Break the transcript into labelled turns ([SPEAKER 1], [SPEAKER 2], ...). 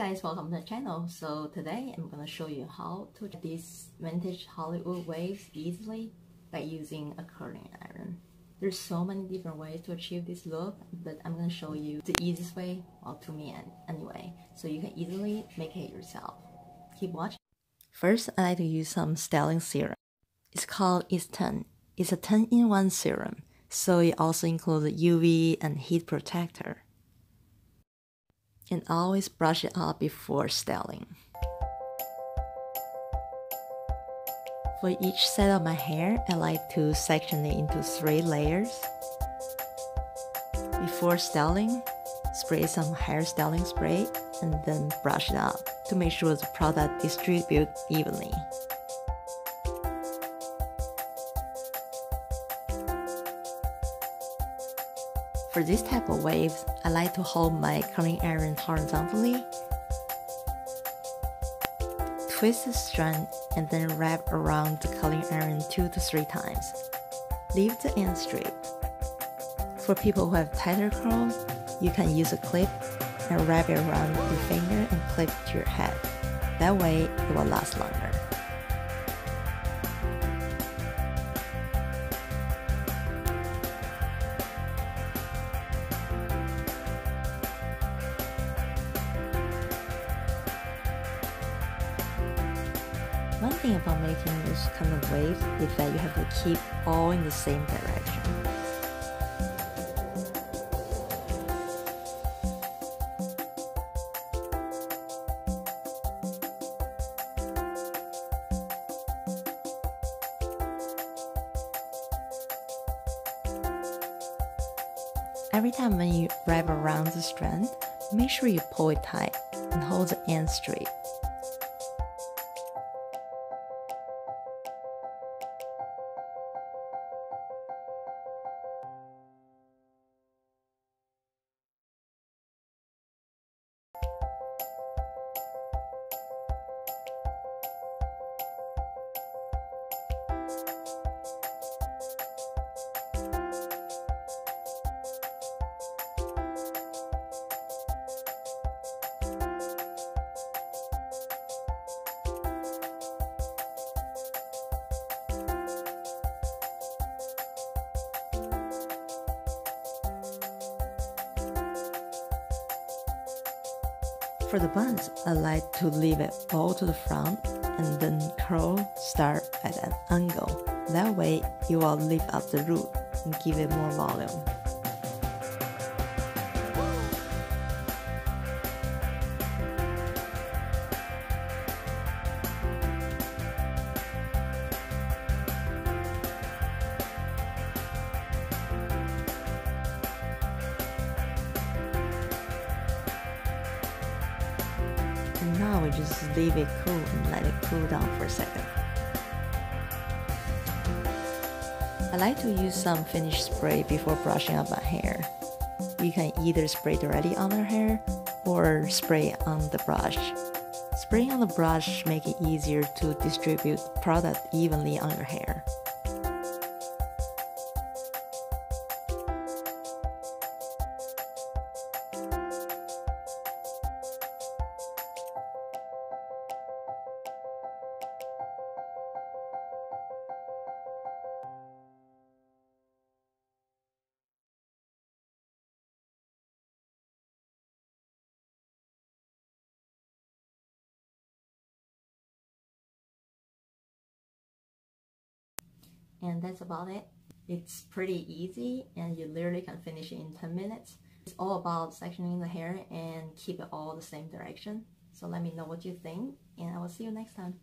[SPEAKER 1] guys, welcome to the channel. So today I'm gonna show you how to get these vintage Hollywood waves easily by using a curling iron. There's so many different ways to achieve this look, but I'm gonna show you the easiest way, well, to me anyway, so you can easily make it yourself. Keep watching. First, I like to use some styling serum. It's called It's10. It's a 10-in-1 serum, so it also includes a UV and heat protector. And always brush it up before styling. For each set of my hair, I like to section it into 3 layers. Before styling, spray some hair styling spray and then brush it up to make sure the product distributes evenly. For this type of waves, I like to hold my curling iron horizontally, twist the strand, and then wrap around the curling iron 2 to 3 times. Leave the end straight. For people who have tighter curls, you can use a clip and wrap it around your finger and clip to your head. That way, it will last longer. One thing about making this kind of wave is that you have to keep all in the same direction. Every time when you wrap around the strand, make sure you pull it tight and hold the end straight. For the buns, I like to leave it all to the front and then curl start at an angle. That way, you will lift up the root and give it more volume. And now we just leave it cool and let it cool down for a second. I like to use some finish spray before brushing up my hair. You can either spray directly on your hair or spray on the brush. Spraying on the brush makes it easier to distribute product evenly on your hair. And that's about it. It's pretty easy and you literally can finish it in 10 minutes. It's all about sectioning the hair and keep it all the same direction. So let me know what you think and I will see you next time.